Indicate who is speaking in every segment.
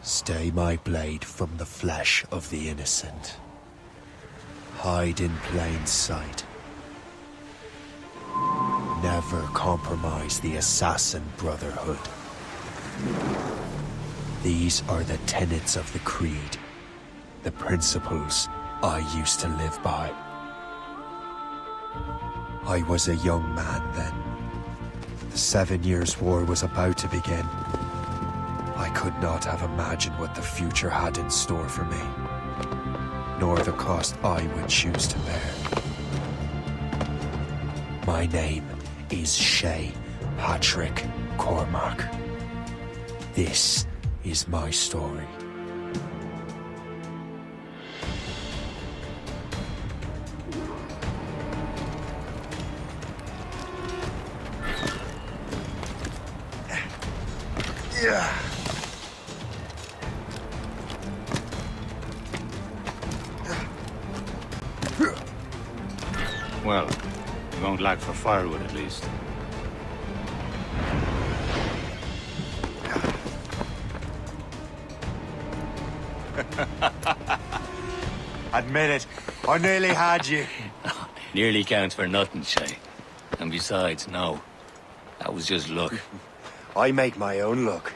Speaker 1: Stay my blade from the flesh of the innocent. Hide in plain sight. Never compromise the Assassin Brotherhood. These are the tenets of the Creed, the principles I used to live by. I was a young man then. The 7 Years' War was about to begin. I could not have imagined what the future had in store for me, nor the cost I would choose to bear. My name is Shay Patrick Cormac. This is my story. Yeah.
Speaker 2: Well, you won't lack for firewood at least.
Speaker 1: Admit it, I nearly had you.
Speaker 2: Nearly counts for nothing, Shay. And besides, no. That was just luck.
Speaker 1: I make my own luck,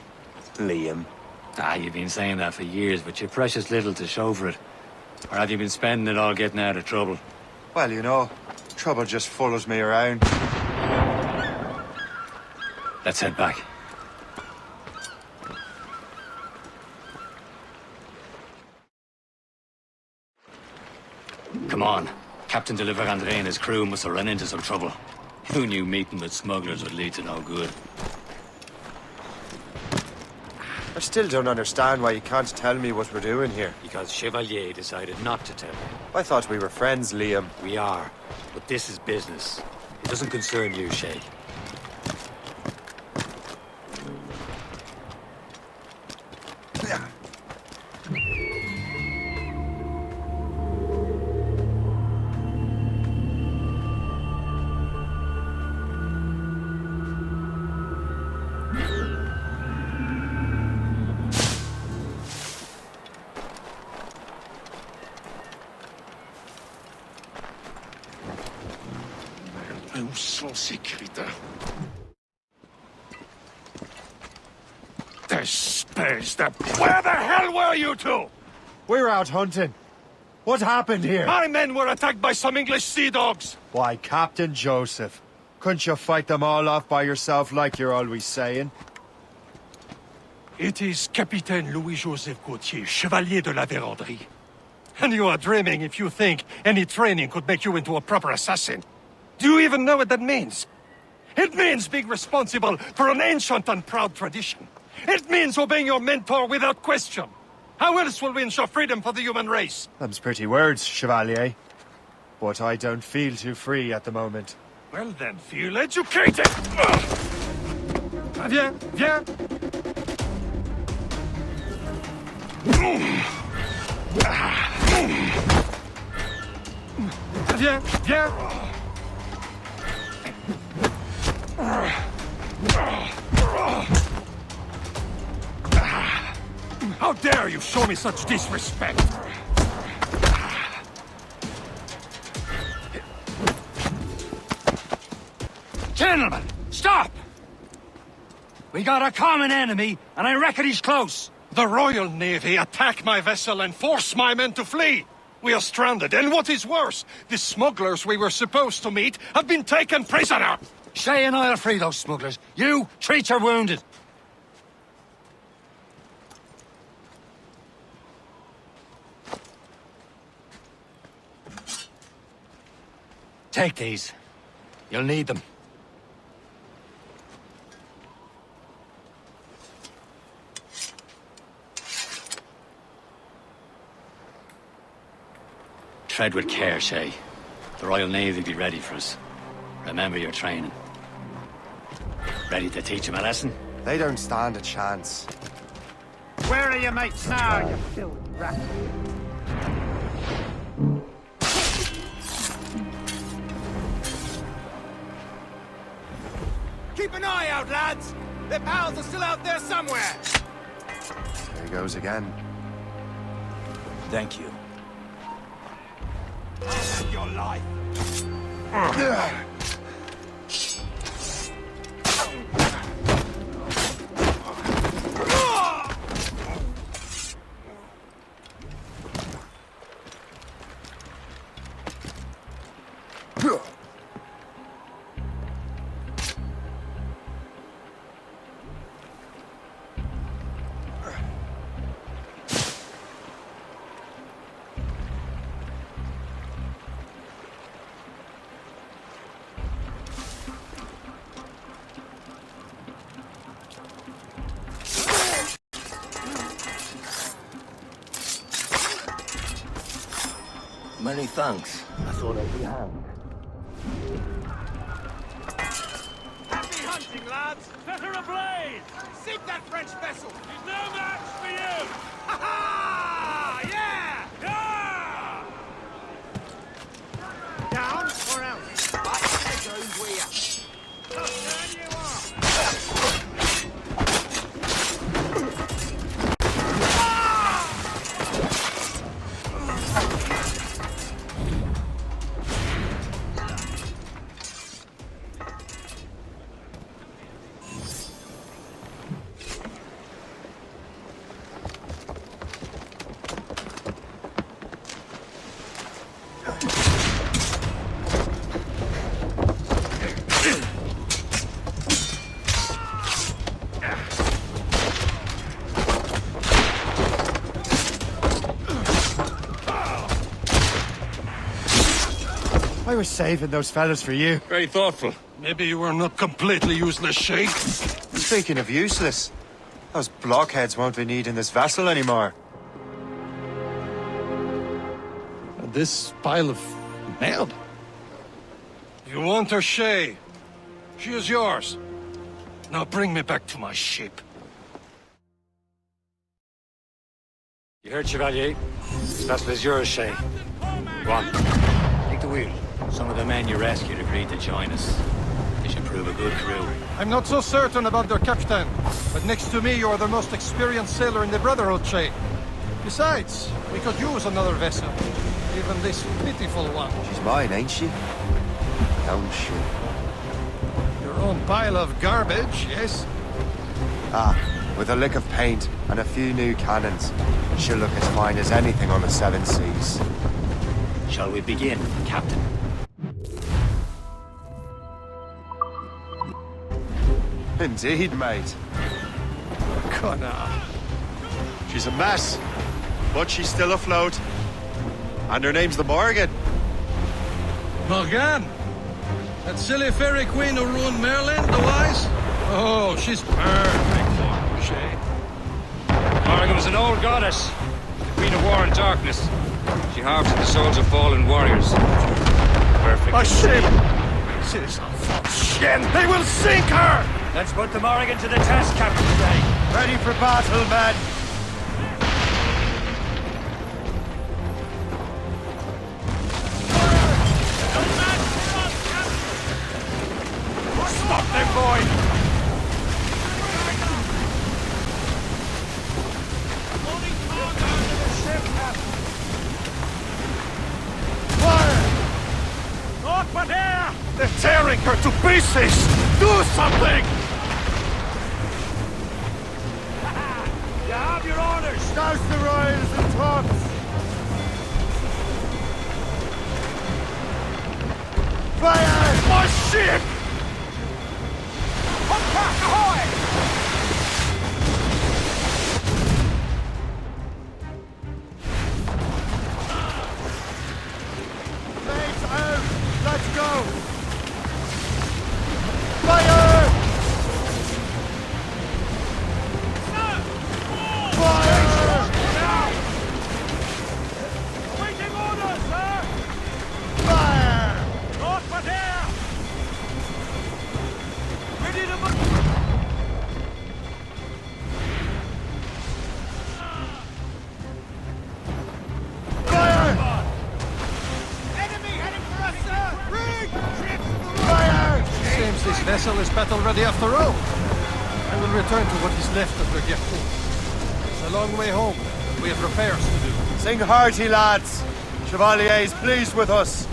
Speaker 1: Liam.
Speaker 2: You've been saying that for years, but you've precious little to show for it. Or have you been spending it all getting out of trouble?
Speaker 1: Well, you know, trouble just follows me around.
Speaker 2: Let's head back. Come on. Captain de Andre and his crew must have run into some trouble. Who knew meeting with smugglers would lead to no good?
Speaker 1: I still don't understand why you can't tell me what we're doing here.
Speaker 2: Because Chevalier decided not to tell me.
Speaker 1: I thought we were friends, Liam.
Speaker 2: We are, but this is business. It doesn't concern you, Shay.
Speaker 3: Où sont ces crétins? Where the hell were you two?
Speaker 1: We're out hunting. What happened here?
Speaker 3: My men were attacked by some English sea dogs.
Speaker 1: Why, Captain Joseph, couldn't you fight them all off by yourself like you're always saying?
Speaker 3: It is Capitaine Louis-Joseph Gauthier, Chevalier de la Vérendrye. And you are dreaming if you think any training could make you into a proper assassin. Do you even know what that means? It means being responsible for an ancient and proud tradition. It means obeying your mentor without question. How else will we ensure freedom for the human race?
Speaker 1: Them's pretty words, Chevalier. But I don't feel too free at the moment.
Speaker 3: Well then, feel educated! Viens, viens! Viens, viens! How dare you show me such disrespect?
Speaker 2: Gentlemen, stop! We got a common enemy, and I reckon he's close.
Speaker 3: The Royal Navy attack my vessel and force my men to flee. We are stranded, and what is worse, the smugglers we were supposed to meet have been taken prisoner.
Speaker 2: Shay and I'll free those smugglers. You treat your wounded. Take these. You'll need them. Tread with care, Shay. The Royal Navy be ready for us. Remember your training. Ready to teach them a lesson?
Speaker 1: They don't stand a chance.
Speaker 4: Where are your mates now, you filthy rat?
Speaker 5: Keep an eye out, lads! Their pals are still out there somewhere!
Speaker 1: There he goes again.
Speaker 5: Thank you.
Speaker 3: Your life.
Speaker 5: Many thanks. I thought I'd be hanged.
Speaker 4: Happy hunting, lads! Set her ablaze! Sink that French vessel! She's no match for you! Ha ha! Yeah! Yeah! Down or else? Back to the ground where? Turn you are!
Speaker 1: I was saving those fellas for you.
Speaker 3: Very thoughtful. Maybe you were not completely useless, Shay.
Speaker 1: Speaking of useless, those blockheads won't be needing this vessel anymore.
Speaker 3: This pile of mail? You want her, Shay? She is yours. Now bring me back to my ship.
Speaker 2: You heard, Chevalier? This vessel is yours, Shay. Go on. Take the wheel. Some of the men you rescued agreed to join us. They should prove a good crew.
Speaker 3: I'm not so certain about their captain, but next to me you are the most experienced sailor in the Brotherhood, Shay. Besides, we could use another vessel. Even this pitiful one.
Speaker 1: She's mine, ain't she? Don't she?
Speaker 3: Your own pile of garbage, yes?
Speaker 1: Ah, with a lick of paint and a few new cannons, she'll look as fine as anything on the seven seas.
Speaker 2: Shall we begin, Captain?
Speaker 1: Indeed, mate.
Speaker 3: Connor.
Speaker 1: She's a mess, but she's still afloat. And her name's the Morgan.
Speaker 3: Morgan? That silly fairy queen who ruined Merlin, the wise? Oh, she's perfect for you, Shay.
Speaker 6: Morgan was an old goddess, the queen of war and darkness. She harps in the souls of fallen warriors. Perfect.
Speaker 3: A ship! Citizen of Shen, they will sink her!
Speaker 2: Let's put the Morrigan to the test, Captain Shay.
Speaker 1: Ready for battle, men!
Speaker 3: Stop them, boy! They're tearing her to pieces! Do something!
Speaker 4: You have your orders!
Speaker 1: Douse the royals and tops! Fire!
Speaker 3: My ship!
Speaker 4: Ahoy!
Speaker 1: Blades out! Let's go! Fire! Fire!
Speaker 4: Now! Waiting orders, sir!
Speaker 1: Fire!
Speaker 4: North but here! Ready to move!
Speaker 1: Fire!
Speaker 4: Enemy heading for us, sir! Rig!
Speaker 1: Fire!
Speaker 3: Seems this vessel is battle ready after all. I will return to what is left of the Gertrude. a long way home. We have repairs to do.
Speaker 1: Sing hearty, lads. Chevalier is pleased with us.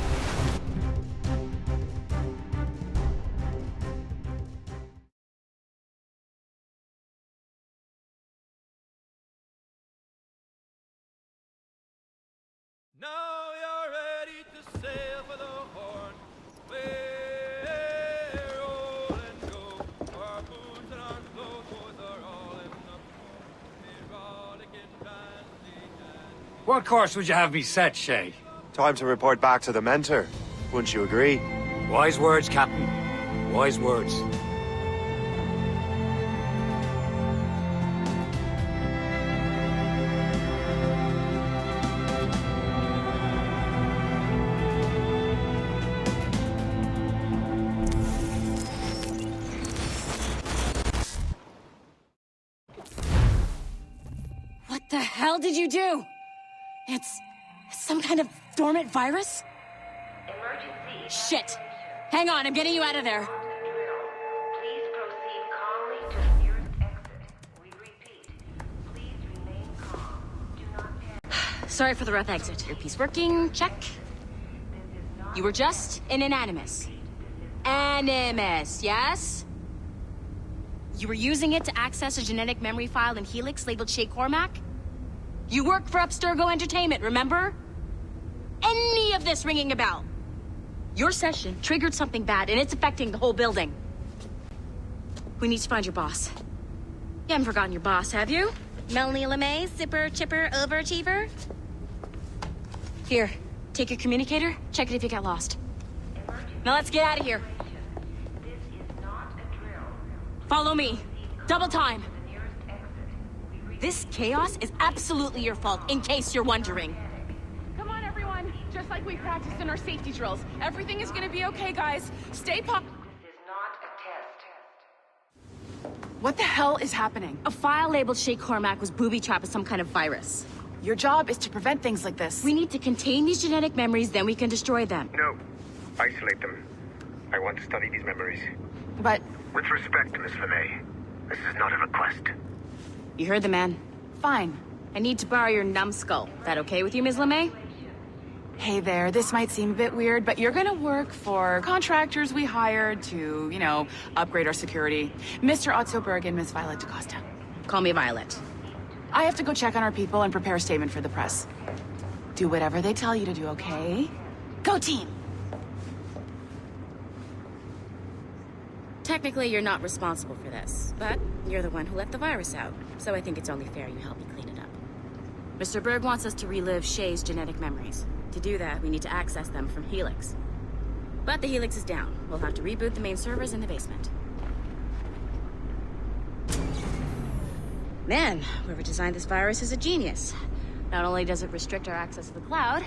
Speaker 4: Now you're ready to sail for the Horn. We're roll and go. Our boots and our clothes are all in the port. We're rollicking bandy and...
Speaker 2: What course would you have me set, Shay?
Speaker 1: Time to report back to the mentor. Wouldn't you agree?
Speaker 2: Wise words, Captain. Wise words.
Speaker 7: What the hell did you do? It's some kind of dormant virus?
Speaker 8: Emergency.
Speaker 7: Shit! Hang on, I'm getting you out of there.
Speaker 8: Please proceed calmly to the nearest exit. We repeat, please remain calm. Do not panic.
Speaker 7: Sorry for the rough exit. Earpiece working, check. You were just in an animus. Animus, yes? You were using it to access a genetic memory file in Helix labeled Shay Cormac? You work for Abstergo Entertainment, remember? Any of this ringing a bell? Your session triggered something bad, and it's affecting the whole building. We need to find your boss. You haven't forgotten your boss, have you? Melanie LeMay, zipper, chipper, overachiever? Here, take your communicator, check it if you got lost. Now let's get out of here.
Speaker 8: This is not a drill.
Speaker 7: Follow me. Double time.
Speaker 8: The nearest exit.
Speaker 7: This chaos is absolutely your fault, in case you're wondering.
Speaker 9: Come on, everyone. Just like we practiced in our safety drills. Everything is gonna be okay, guys. Stay
Speaker 8: This is not a test.
Speaker 9: What the hell is happening?
Speaker 7: A file labeled Shay Cormac was booby-trapped with some kind of virus.
Speaker 9: Your job is to prevent things like this.
Speaker 7: We need to contain these genetic memories, then we can destroy them.
Speaker 10: No. Isolate them. I want to study these memories.
Speaker 9: But
Speaker 10: With respect, Miss LeMay, this is not a request.
Speaker 7: You heard the man.
Speaker 9: fine.
Speaker 7: I need to borrow your numbskull. That okay with you, Ms. LeMay?
Speaker 9: Hey there, this might seem a bit weird, but you're gonna work for contractors we hired to, upgrade our security. Mr. Otto Berg and Miss Violet DaCosta.
Speaker 7: Call me Violet.
Speaker 9: I have to go check on our people and prepare a statement for the press. Do whatever they tell you to do, okay? Go team!
Speaker 7: Technically, you're not responsible for this, but you're the one who let the virus out, so I think it's only fair you help me clean it up. Mr. Berg wants us to relive Shay's genetic memories. To do that, we need to access them from Helix. But the Helix is down. We'll have to reboot the main servers in the basement. Man, whoever designed this virus is a genius. Not only does it restrict our access to the cloud,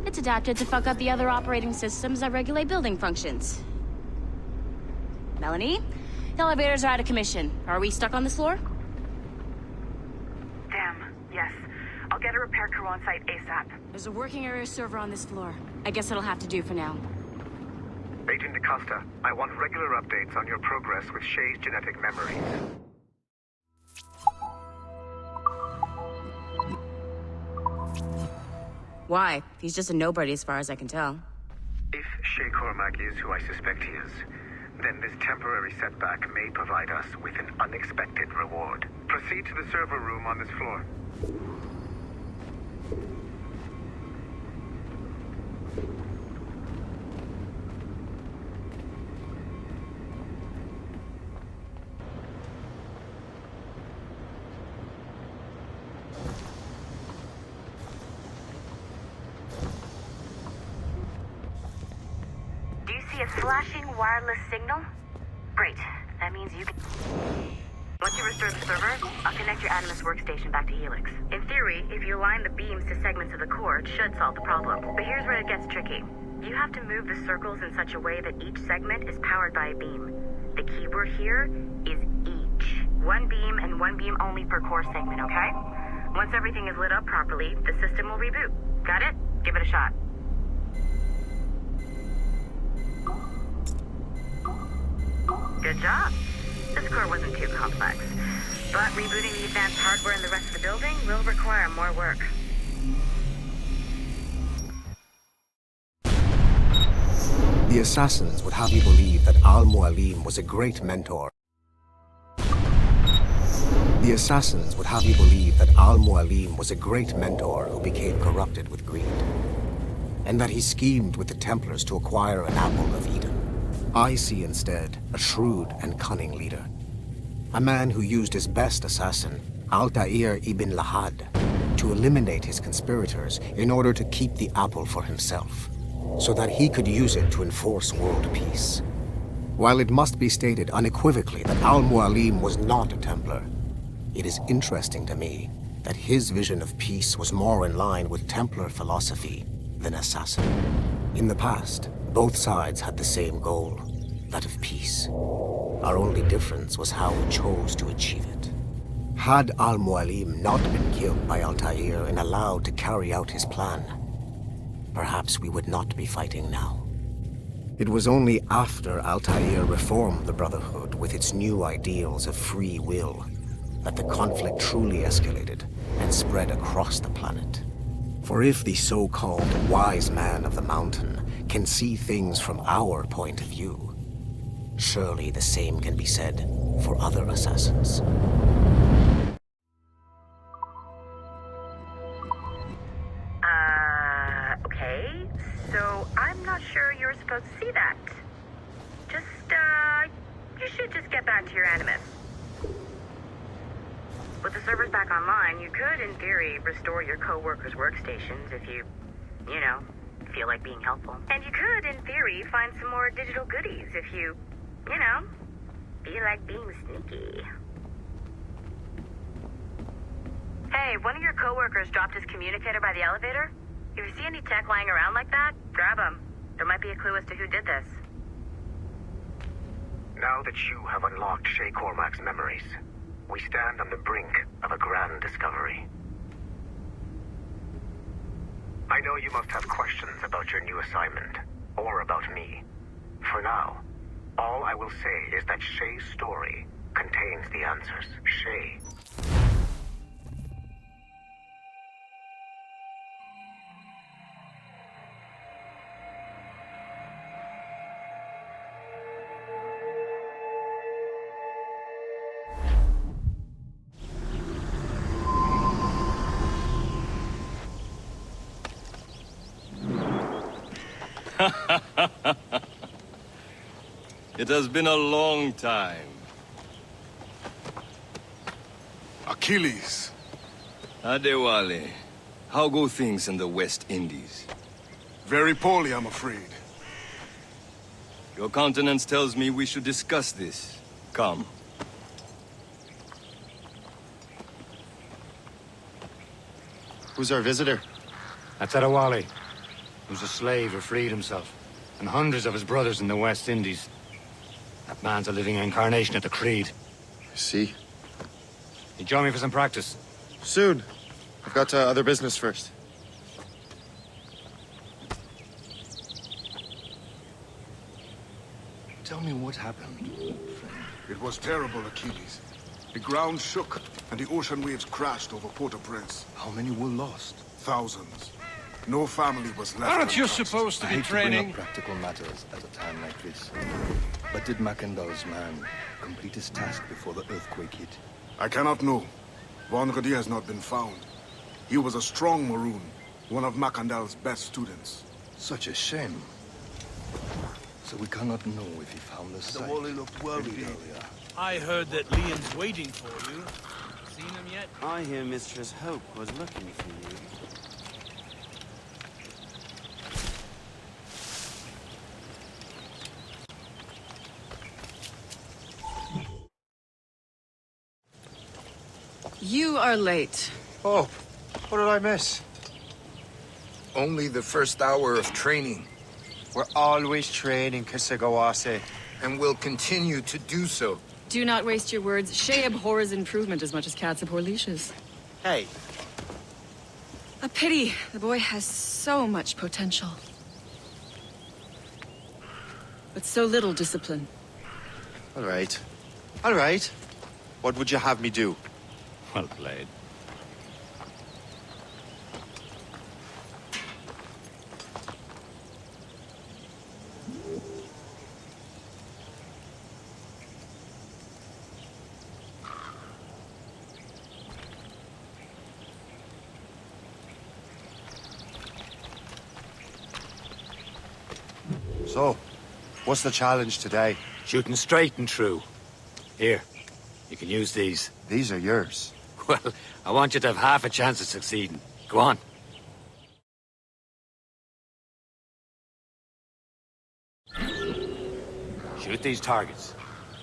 Speaker 7: it's adapted to fuck up the other operating systems that regulate building functions. Melanie? The elevators are out of commission. Are we stuck on this floor?
Speaker 11: Damn, yes. I'll get a repair crew on site ASAP.
Speaker 7: There's a working area server on this floor. I guess it'll have to do for now.
Speaker 10: Agent DaCosta, I want regular updates on your progress with Shay's genetic memories.
Speaker 7: Why? He's just a nobody as far as I can tell.
Speaker 10: If Shay Cormac is who I suspect he is, then this temporary setback may provide us with an unexpected reward. Proceed to the server room on this floor.
Speaker 11: Do you see a flashing wireless signal? Great. That means you can... Once you restore the server, I'll connect your Animus workstation back to Helix. In theory, if you align the beams to segments of the core, it should solve the problem. But here's where it gets tricky. You have to move the circles in such a way that each segment is powered by a beam. The keyword here is each. One beam and one beam only per core segment, okay? Once everything is lit up properly, the system will reboot. Got it? Give it a shot. Good job. This core wasn't too complex. But rebooting the advanced hardware in the rest of the building will require more work.
Speaker 12: The assassins would have you believe that Al-Mualim was a great mentor. The assassins would have you believe that Al-Mualim was a great mentor who became corrupted with greed, and that he schemed with the Templars to acquire an apple of Eden. I see instead a shrewd and cunning leader, a man who used his best assassin, Altair ibn Lahad, to eliminate his conspirators in order to keep the apple for himself, so that he could use it to enforce world peace. While it must be stated unequivocally that Al-Mualim was not a Templar, it is interesting to me that his vision of peace was more in line with Templar philosophy than assassin. In the past, both sides had the same goal, that of peace. Our only difference was how we chose to achieve it. Had Al-Mualim not been killed by Altair and allowed to carry out his plan, perhaps we would not be fighting now. It was only after Altair reformed the Brotherhood with its new ideals of free will that the conflict truly escalated and spread across the planet. For if the so-called wise man of the mountain can see things from our point of view, surely the same can be said for other assassins.
Speaker 11: Okay. So I'm not sure you're supposed to see that. You should just get back to your Animus. With the servers back online, you could, in theory, restore your co-workers' workstations if you feel like being helpful. And you could, in theory, find some more digital goodies if you feel like being sneaky. Hey, one of your co-workers dropped his communicator by the elevator. If you see any tech lying around like that, grab them. There might be a clue as to who did this.
Speaker 10: Now that you have unlocked Shay Cormac's memories, we stand on the brink of a grand discovery. I know you must have questions about your new assignment, or about me. For now, all I will say is that Shay's story contains the answers. Shay.
Speaker 13: It has been a long time.
Speaker 14: Achilles.
Speaker 13: Adewale, how go things in the West Indies?
Speaker 14: Very poorly, I'm afraid.
Speaker 13: Your countenance tells me we should discuss this. Come.
Speaker 15: Who's our visitor?
Speaker 2: That's Adewale, who's a slave who freed himself, and hundreds of his brothers in the West Indies. That man's a living incarnation of the Creed.
Speaker 15: See?
Speaker 2: You join me for some practice?
Speaker 15: Soon. I've got other business first.
Speaker 13: Tell me what happened, friend.
Speaker 14: It was terrible, Achilles. The ground shook, and the ocean waves crashed over Port-au-Prince.
Speaker 13: How many were lost?
Speaker 14: Thousands. No family was left.
Speaker 3: Aren't you supposed to be training?
Speaker 13: I hate to bring up practical matters at a time like this. But did Macandal's man complete his task before the earthquake hit?
Speaker 14: I cannot know. Vonredi has not been found. He was a strong Maroon, one of Macandal's best students.
Speaker 13: Such a shame. So we cannot know if he found the site.
Speaker 4: The Wally looked worried
Speaker 13: earlier.
Speaker 4: I heard that Liam's waiting for you. Seen him yet?
Speaker 16: I hear Mistress Hope was looking for you.
Speaker 17: You are late.
Speaker 18: Oh, what did I miss?
Speaker 19: Only the first hour of training.
Speaker 18: We're always training, Kisagawase.
Speaker 19: And will continue to do so.
Speaker 17: Do not waste your words. Shay abhors improvement as much as cats abhor leashes.
Speaker 18: Hey.
Speaker 17: A pity. The boy has so much potential. But so little discipline.
Speaker 18: All right. All right.
Speaker 15: What would you have me do?
Speaker 2: Well played.
Speaker 15: So, what's the challenge today?
Speaker 2: Shooting straight and true. Here, you can use these.
Speaker 15: These are yours.
Speaker 2: Well, I want you to have half a chance of succeeding. Go on. Shoot these targets.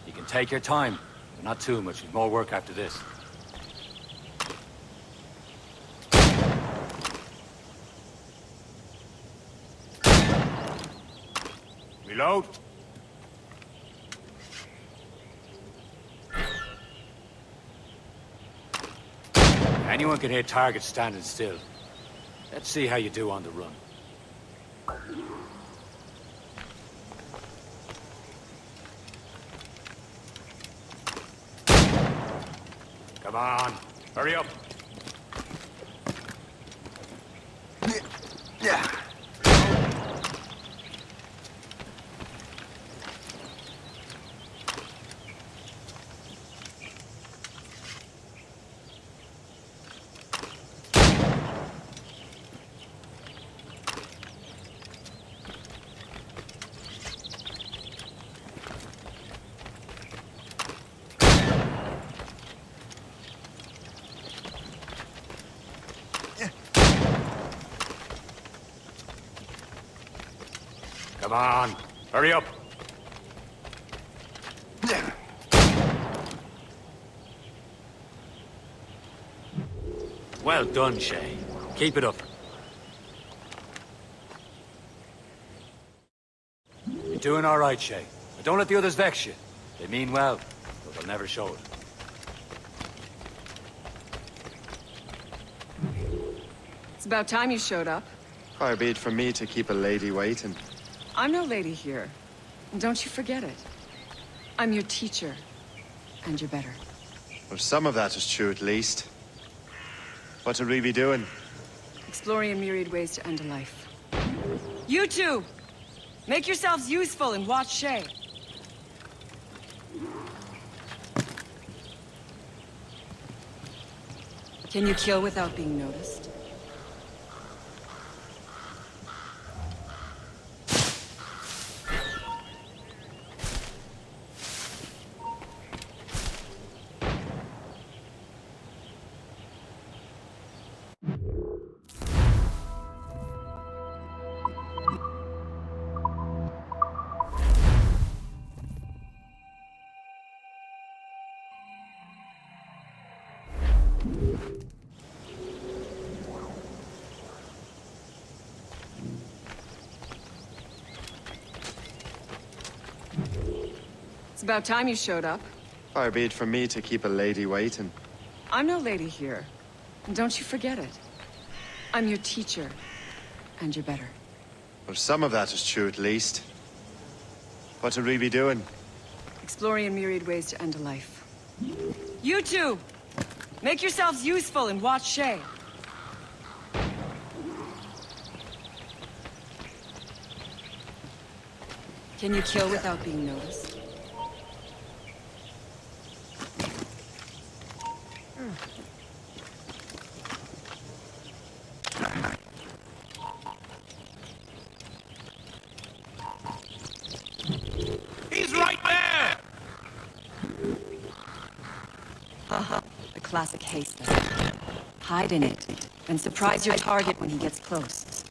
Speaker 2: You can take your time, but not too much. There's more work after this. Reload. Anyone can hit targets standing still. Let's see how you do on the run. Come on, hurry up.
Speaker 15: Yeah.
Speaker 2: Come on, hurry up. Well done, Shay. Keep it up. You're doing all right, Shay. But don't let the others vex you. They mean well, but they'll never show it.
Speaker 17: It's about time you showed up.
Speaker 15: Far be it from me to keep a lady waiting.
Speaker 17: I'm no lady here. And don't you forget it. I'm your teacher. And you're better.
Speaker 15: Well, some of that is true at least. What are we be doing?
Speaker 17: Exploring a myriad ways to end a life. You two! Make yourselves useful and watch Shay. Can you kill without being noticed? It's about time you showed up.
Speaker 15: Far be it from me to keep a lady waiting.
Speaker 17: I'm no lady here. And don't you forget it. I'm your teacher. And you're better.
Speaker 15: Well, some of that is true at least. What are we be doing?
Speaker 17: Exploring a myriad ways to end a life. You two! Make yourselves useful and watch Shay. Can you kill without being noticed?
Speaker 4: He's right there!
Speaker 17: Haha, the classic haystack. Hide in it, and surprise your target when he gets close.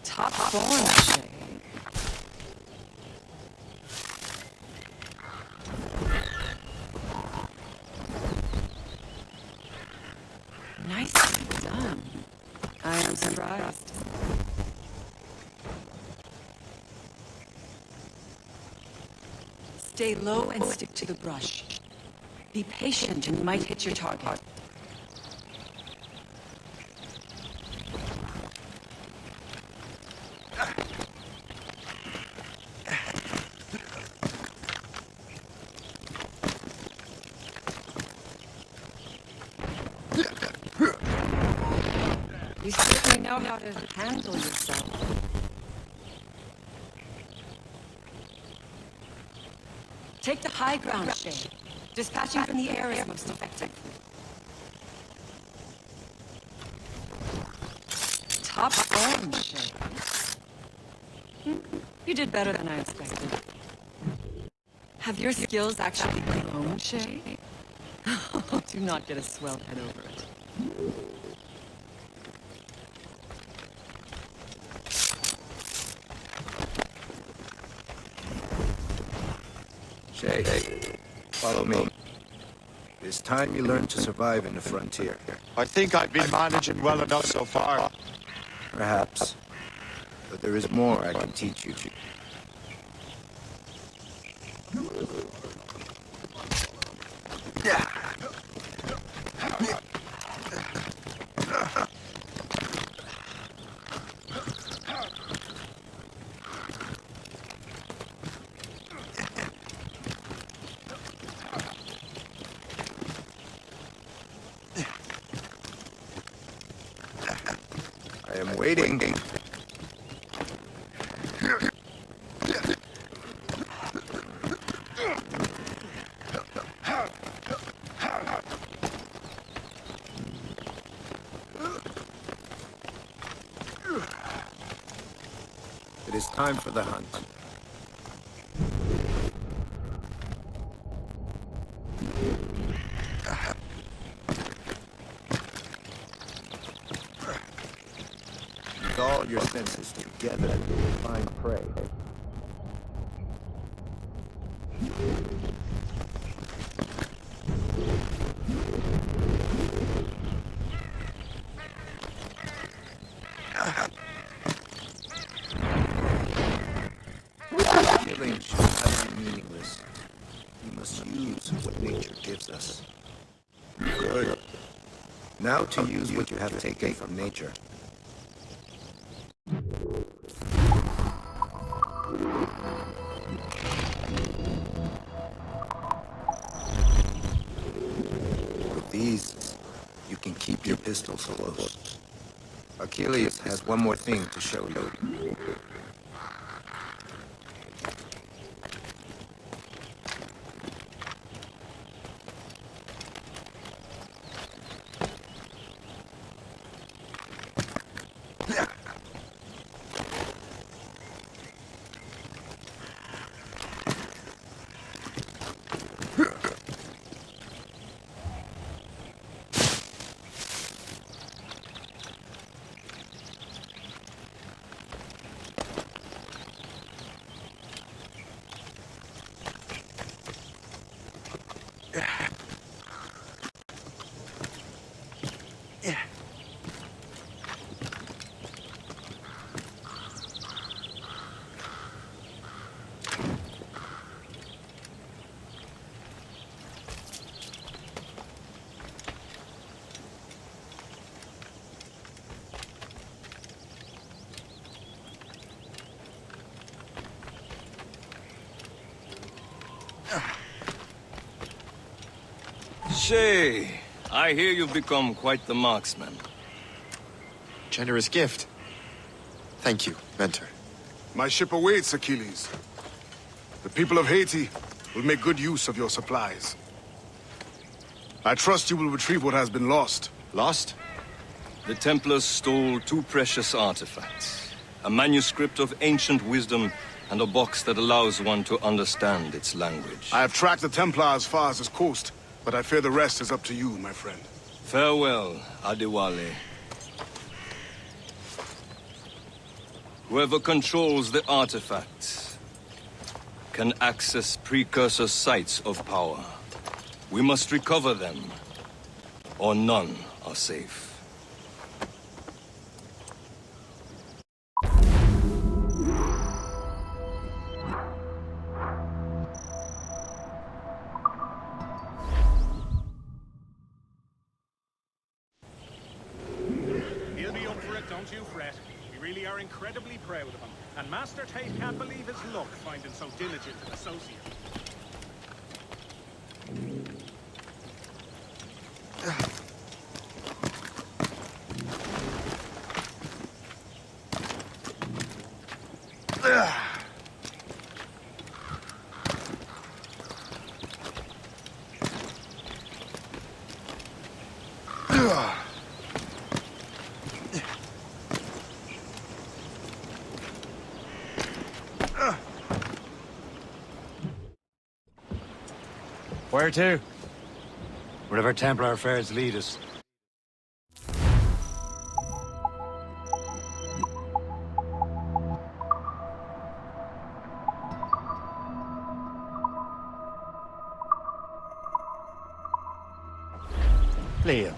Speaker 17: Top form, Shay. Nicely done. I am surprised. Stay low and stick to the brush. Be patient and you might hit your target. know how to handle yourself. Take the high ground, Shay. Dispatching from the air is most effective. Top form, Shay. You did better than I expected. Have your skills actually grown, Shay? Do not get a swelled head over it.
Speaker 13: Shay, follow me. It's time you learn to survive in the frontier.
Speaker 18: I think I've been managing well enough so far.
Speaker 13: Perhaps. But there is more I can teach you. I am waiting. It is time for the hunt. Use all your senses together to find prey. Killing should not be meaningless. We must use what nature gives us. Good. Now to use what you have taken from nature. With these, you can keep your pistols close. Achilles has one more thing to show you.
Speaker 6: Shay, I hear you've become quite the marksman.
Speaker 15: Generous gift. Thank you, Mentor.
Speaker 14: My ship awaits, Achilles. The people of Haiti will make good use of your supplies. I trust you will retrieve what has been lost.
Speaker 6: Lost? The Templars stole 2 precious artifacts. A manuscript of ancient wisdom and a box that allows one to understand its language.
Speaker 14: I have tracked the Templar as far as this coast, but I fear the rest is up to you, my friend.
Speaker 6: Farewell, Adewale. Whoever controls the artifacts can access precursor sites of power. We must recover them, or none are safe.
Speaker 4: He'll be up for it, don't you fret. We really are incredibly proud of him. And Master Tate can't believe his luck finding so diligent an associate.
Speaker 2: Where to? Wherever Templar affairs lead us. Liam.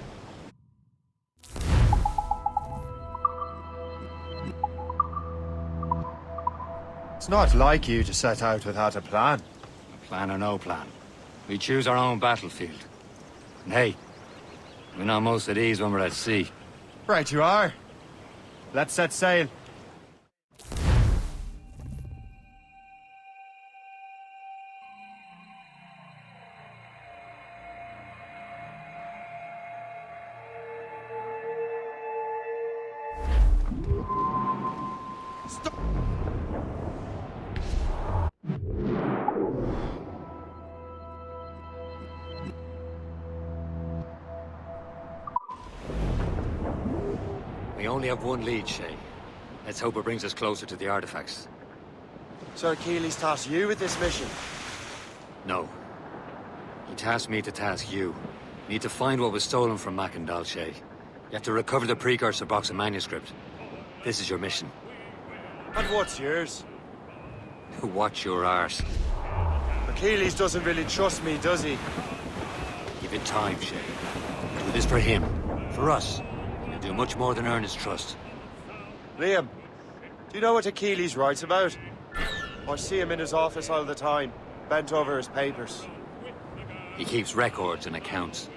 Speaker 15: It's not like you to set out without a plan.
Speaker 2: A plan or no plan. We choose our own battlefield. And hey, we're not most at ease when we're at sea.
Speaker 15: Right you are. Let's set sail.
Speaker 2: We only have one lead, Shay. Let's hope it brings us closer to the artifacts.
Speaker 18: So Achilles tasked you with this mission?
Speaker 2: No. He tasked me to task you. You need to find what was stolen from Mac and Dal, Shay. You have to recover the precursor box and manuscript. This is your mission.
Speaker 18: And what's yours?
Speaker 2: Watch your arse.
Speaker 18: Achilles doesn't really trust me, does he?
Speaker 2: Give it time, Shay. Do this for him. For us. You'll do much more than earn his trust.
Speaker 18: Liam, do you know what Achilles writes about? I see him in his office all the time, bent over his papers.
Speaker 2: He keeps records and accounts.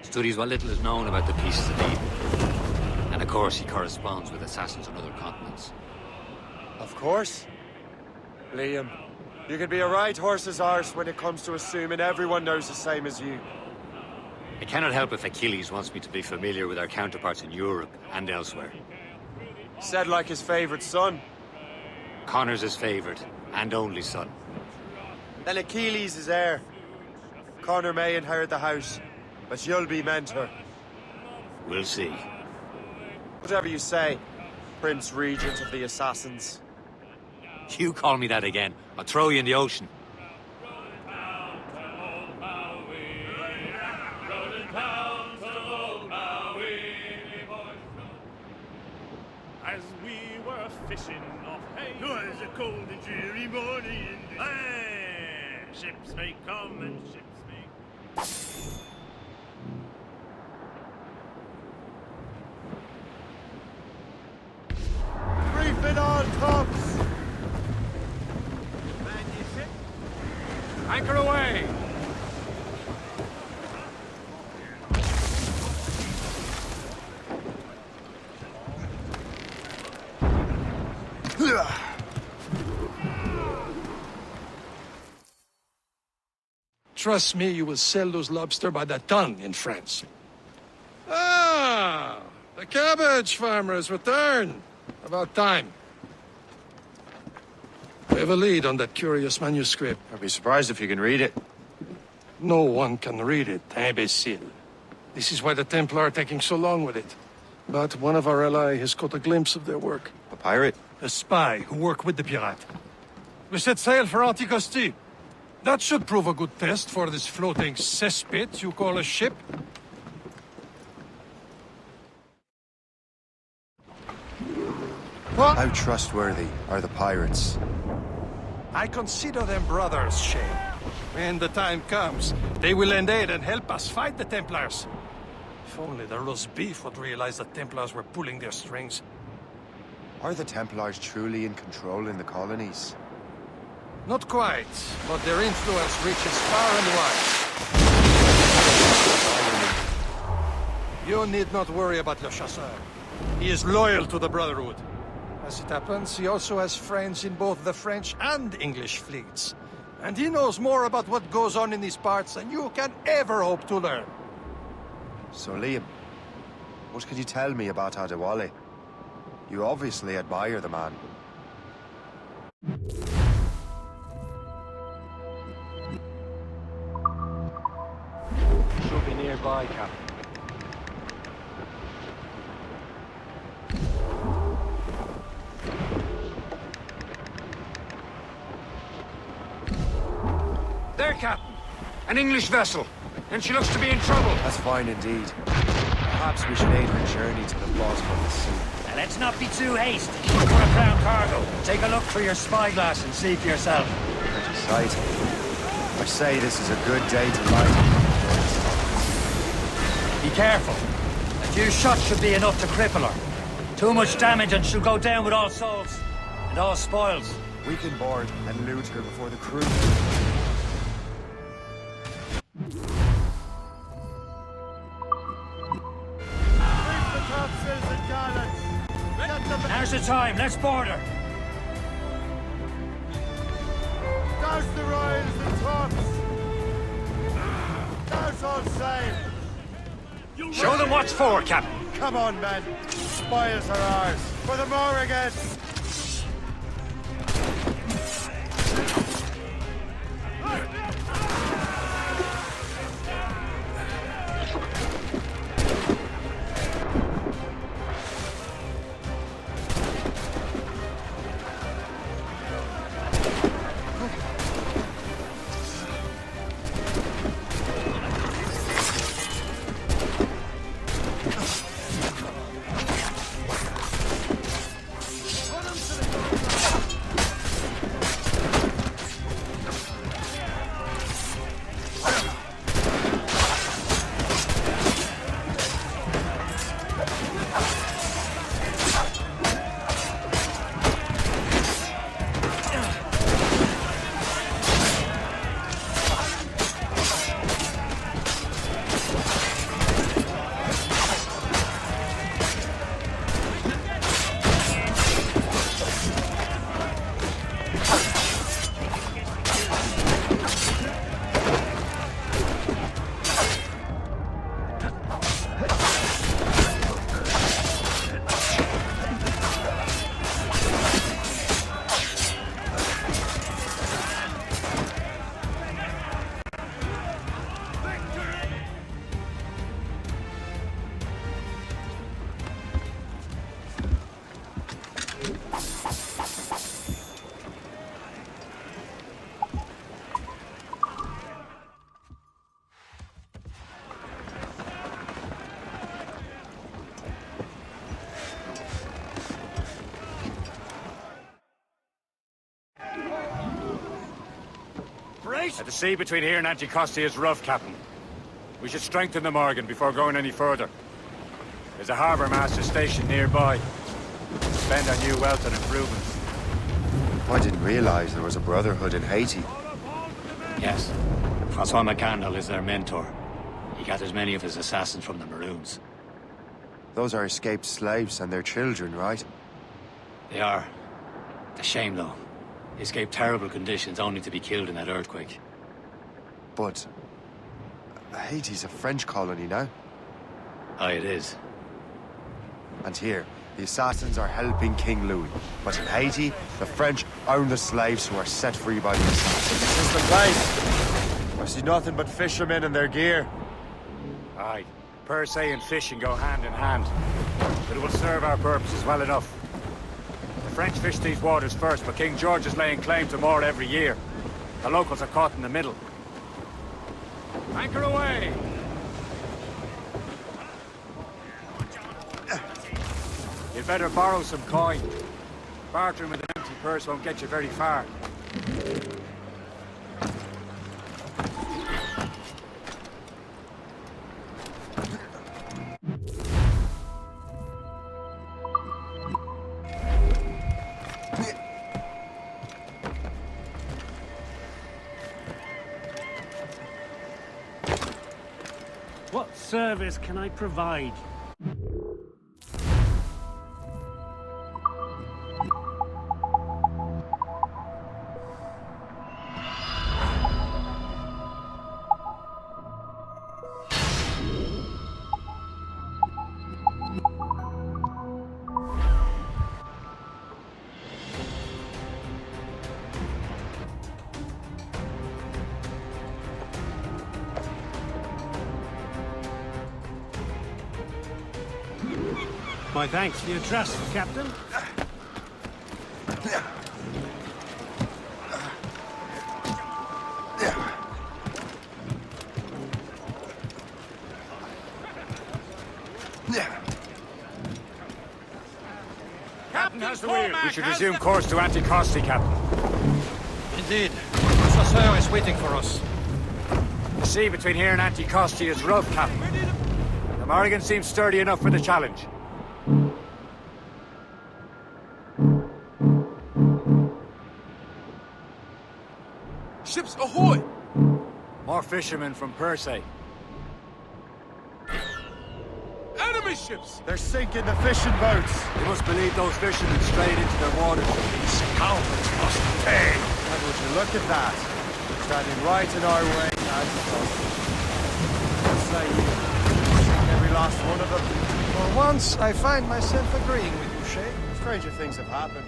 Speaker 2: Studies what little is known about the pieces of Eden. And of course, he corresponds with assassins on other continents.
Speaker 18: Of course. Liam, you can be a right horse's arse when it comes to assuming everyone knows the same as you.
Speaker 2: I cannot help if Achilles wants me to be familiar with our counterparts in Europe and elsewhere.
Speaker 18: Said like his favorite son.
Speaker 2: Connor's his favorite, and only son.
Speaker 18: Then Achilles is heir. Connor may inherit the house, but you'll be mentor.
Speaker 2: We'll see.
Speaker 18: Whatever you say, Prince Regent of the Assassins.
Speaker 2: You call me that again, I'll throw you in the ocean.
Speaker 4: As we were fishing off hay, it was a cold and dreary morning. Hey, ships may come and ships may.
Speaker 18: Reef it on, tops!
Speaker 4: Man, you ship?
Speaker 2: Anchor away!
Speaker 3: Trust me, you will sell those lobster by the ton in France. Ah, the cabbage farmer has returned. About time. We have a lead on that curious manuscript.
Speaker 15: I'd be surprised if you can read it.
Speaker 3: No one can read it, imbecile. This is why the Templar are taking so long with it. But one of our allies has caught a glimpse of their work.
Speaker 15: A pirate?
Speaker 3: A spy who worked with the pirate. We set sail for Anticosti. That should prove a good test for this floating cesspit you call a ship. What?
Speaker 15: How trustworthy are the pirates?
Speaker 3: I consider them brothers, Shay. When the time comes, they will lend aid and help us fight the Templars. If only the roast beef would realize the Templars were pulling their strings.
Speaker 15: Are the Templars truly in control in the colonies?
Speaker 3: Not quite, but their influence reaches far and wide. You need not worry about Le Chasseur. He is loyal to the Brotherhood. As it happens, he also has friends in both the French and English fleets. And he knows more about what goes on in these parts than you can ever hope to learn.
Speaker 15: So Liam, what could you tell me about Adewale? You obviously admire the man.
Speaker 2: by, Captain.
Speaker 3: There, Captain. An English vessel. And she looks to be in trouble.
Speaker 1: That's fine indeed. Perhaps we should aid her journey to the bottom of the sea.
Speaker 2: Now, let's not be too hasty. For a crown cargo, take a look through your spyglass and see for yourself.
Speaker 1: Pretty sight. I say this is a good day to light.
Speaker 2: Be careful. A few shots should be enough to cripple her. Too much damage and she'll go down with all souls. And all spoils.
Speaker 1: We can board and loot her before the crew.
Speaker 2: Now's the time, let's board her.
Speaker 18: Douse the royals and tops! Douse all sail!
Speaker 3: Show them what's for, Captain.
Speaker 18: Come on, men. Spoils are ours. For the Morrigan!
Speaker 2: The sea between here and Anticosti is rough, Captain. We should strengthen the Morgan before going any further. There's a harbour master station nearby. Spend our new wealth on improvements.
Speaker 1: I didn't realize there was a brotherhood in Haiti.
Speaker 2: Yes. Francois McCandle is their mentor. He gathers many of his assassins from the Maroons.
Speaker 1: Those are escaped slaves and their children, right?
Speaker 2: They are. It's a shame, though. They escaped terrible conditions only to be killed in that earthquake.
Speaker 1: But Haiti's a French colony now.
Speaker 2: Aye, it is.
Speaker 1: And here, the assassins are helping King Louis. But in Haiti, the French own the slaves who are set free by the assassins.
Speaker 18: This is the place! I see nothing but fishermen and their gear.
Speaker 2: Aye. Per se and fishing go hand in hand. But it will serve our purposes well enough. The French fish these waters first, but King George is laying claim to more every year. The locals are caught in the middle. Anchor away! You'd better borrow some coin. Bartering with an empty purse won't get you very far.
Speaker 4: What service can I provide? My thanks for your trust, Captain.
Speaker 2: Captain has the wheel. We should resume course to Anticosti, Captain.
Speaker 3: Indeed. The chasseur is waiting for us.
Speaker 2: The sea between here and Anticosti is rough, Captain. The Morrigan seems sturdy enough for the challenge.
Speaker 19: Ships ahoy!
Speaker 2: More fishermen from Persay.
Speaker 19: Enemy ships!
Speaker 18: They're sinking the fishing boats.
Speaker 2: You must believe those fishermen strayed into their waters.
Speaker 3: These scoundrels must pay.
Speaker 18: And would you look at that? Standing right in our way, I'd say every last one of them.
Speaker 3: For once, I find myself agreeing with you, Shay.
Speaker 18: Stranger things have happened.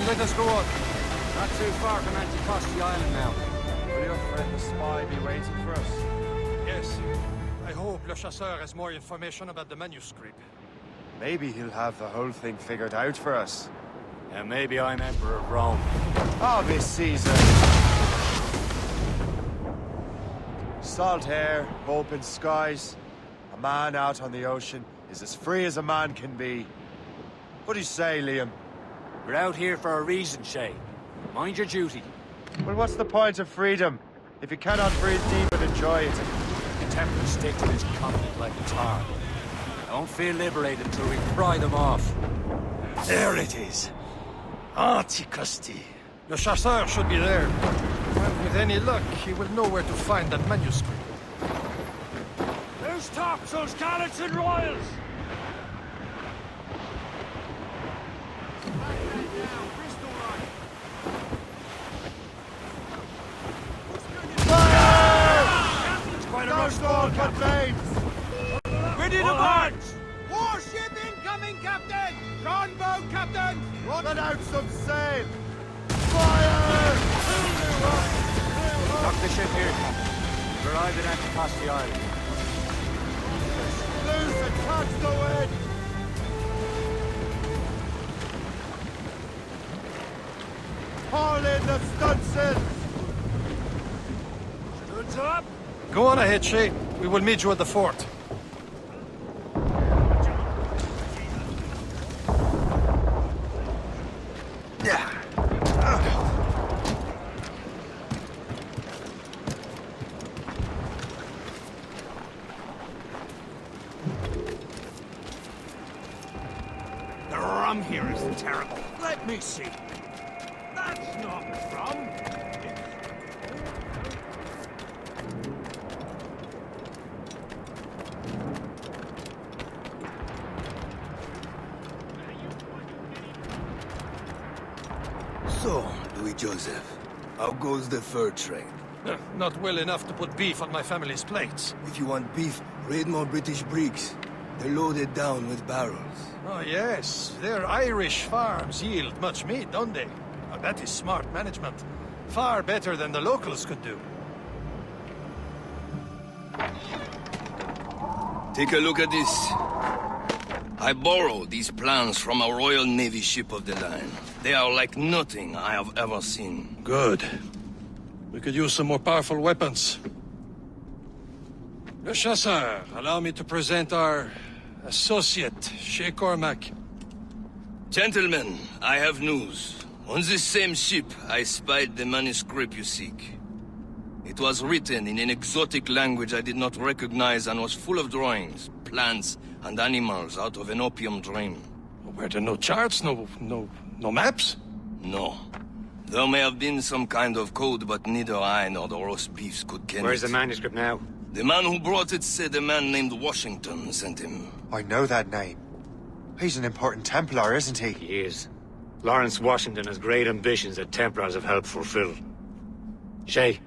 Speaker 3: Let us go on.
Speaker 2: Not too far from Anticosti Island now.
Speaker 18: Will your friend the spy be waiting for us?
Speaker 3: Yes. I hope Le Chasseur has more information about the manuscript.
Speaker 18: Maybe he'll have the whole thing figured out for us.
Speaker 2: And maybe I'm Emperor of Rome.
Speaker 18: Oh, Miss Caesar. Salt hair, open skies. A man out on the ocean is as free as a man can be. What do you say, Liam?
Speaker 2: We're out here for a reason, Shay. Mind your duty.
Speaker 18: Well, what's the point of freedom if you cannot breathe deep and enjoy it?
Speaker 2: The Templars stick to this continent like a tar. I won't feel liberated until we pry them off.
Speaker 3: There it is. Anticosti. Le Chasseur should be there. And with any luck, he will know where to find that manuscript.
Speaker 4: Loose topsails, gallants and royals!
Speaker 18: Ready to march!
Speaker 4: Warship incoming, Captain! Gunboat, Captain!
Speaker 18: Let out some sail! Fire!
Speaker 2: Dock the ship here, Captain. We've arrived at Anticosti Island.
Speaker 18: Loose and catch the wind! Haul in the stunsails!
Speaker 4: Goods up!
Speaker 3: Go on ahead, Shay. We will meet you at the fort.
Speaker 4: The rum here is terrible. Let me see. That's not rum.
Speaker 5: So, Louis Joseph, how goes the fur trade?
Speaker 3: Not well enough to put beef on my family's plates.
Speaker 5: If you want beef, raid more British brigs. They're loaded down with barrels.
Speaker 3: Oh, yes. Their Irish farms yield much meat, don't they? Oh, that is smart management. Far better than the locals could do.
Speaker 6: Take a look at this. I borrowed these plans from a Royal Navy ship of the line. They are like nothing I have ever seen.
Speaker 3: Good. We could use some more powerful weapons. Le Chasseur, allow me to present our associate, Shay Cormac.
Speaker 6: Gentlemen, I have news. On this same ship, I spied the manuscript you seek. It It was written in an exotic language I did not recognize and was full of drawings, plants, and animals out of an opium dream.
Speaker 3: Were there no charts, no maps?
Speaker 6: No. There may have been some kind of code, but neither I nor the roast beefs could ken
Speaker 2: Where's
Speaker 6: it.
Speaker 2: the manuscript now?
Speaker 6: The man who brought it said a man named Washington sent him.
Speaker 18: I know that name. He's an important Templar, isn't he?
Speaker 2: He is. Lawrence Washington has great ambitions that Templars have helped fulfill. Shay,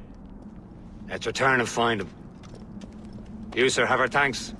Speaker 2: let's return and find him. You, sir, have our thanks.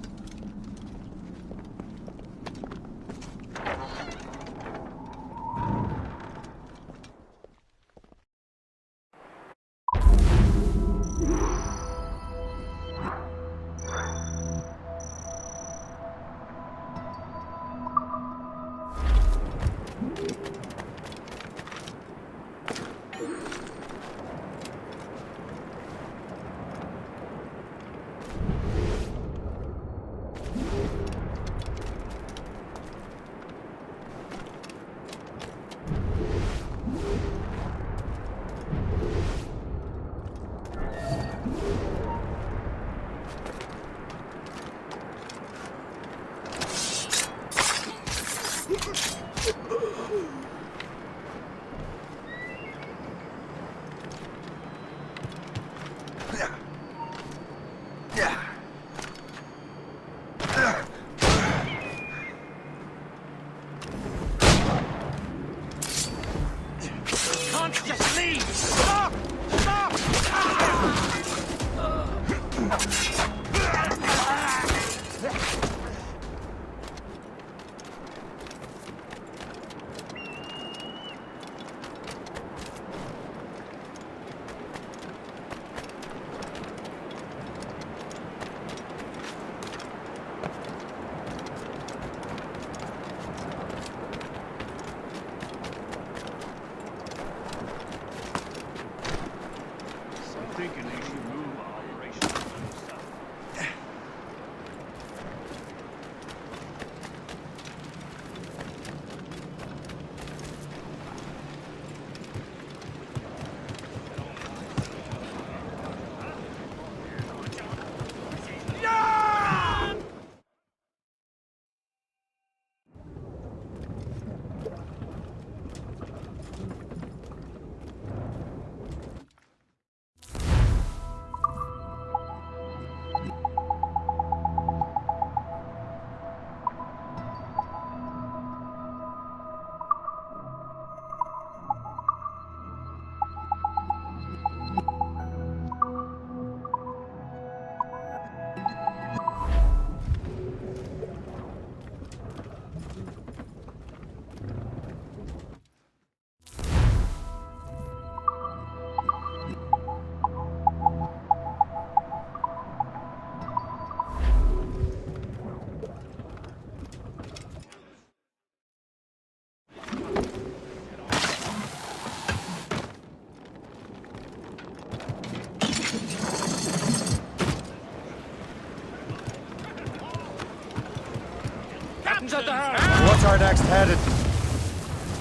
Speaker 18: What's our next headed?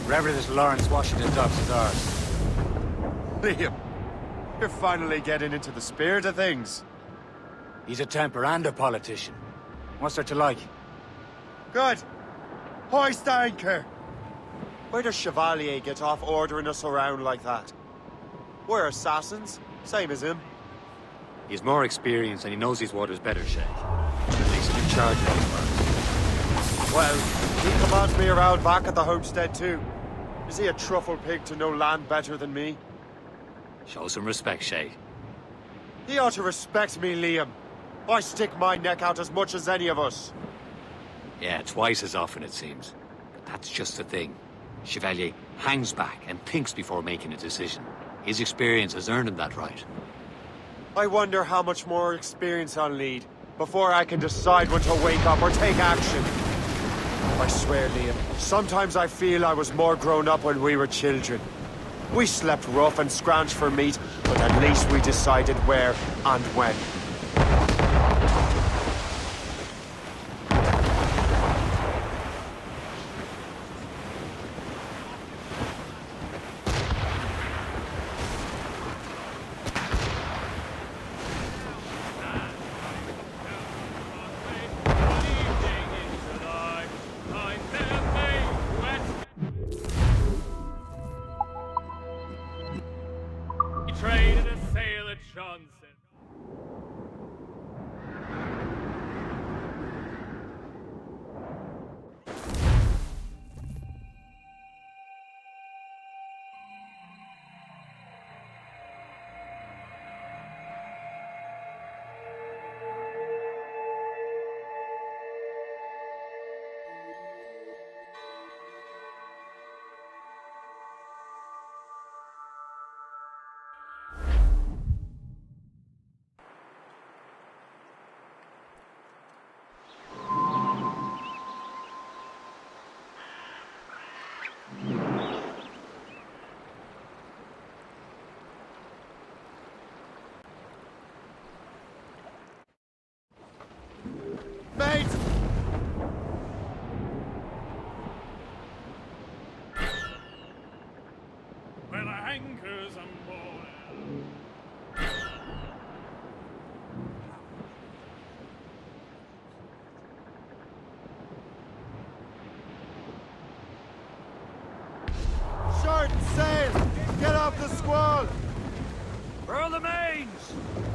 Speaker 2: Wherever this Lawrence Washington docks is ours.
Speaker 18: Liam, you're finally getting into the spirit of things.
Speaker 2: He's a Templar and a politician. What's there to like?
Speaker 18: Good. Hoist anchor. Where does Chevalier get off ordering us around like that? We're assassins, same as him.
Speaker 2: He's more experienced and he knows these waters better, Shay. At least he's in charge of these waters.
Speaker 18: Well, he commands me around back at the homestead too. Is he a truffle pig to know land better than me?
Speaker 2: Show some respect, Shay.
Speaker 18: He ought to respect me, Liam. I stick my neck out as much as any of us.
Speaker 2: Yeah, twice as often it seems. But that's just the thing. Chevalier hangs back and thinks before making a decision. His experience has earned him that right.
Speaker 18: I wonder how much more experience I'll need before I can decide when to wake up or take action. I swear, Liam, sometimes I feel I was more grown up when we were children. We slept rough and scrounged for meat, but at least we decided where and when. mate!
Speaker 4: Well, our anchors on board.
Speaker 18: Short sail! Get off the squall!
Speaker 2: Furl the mains!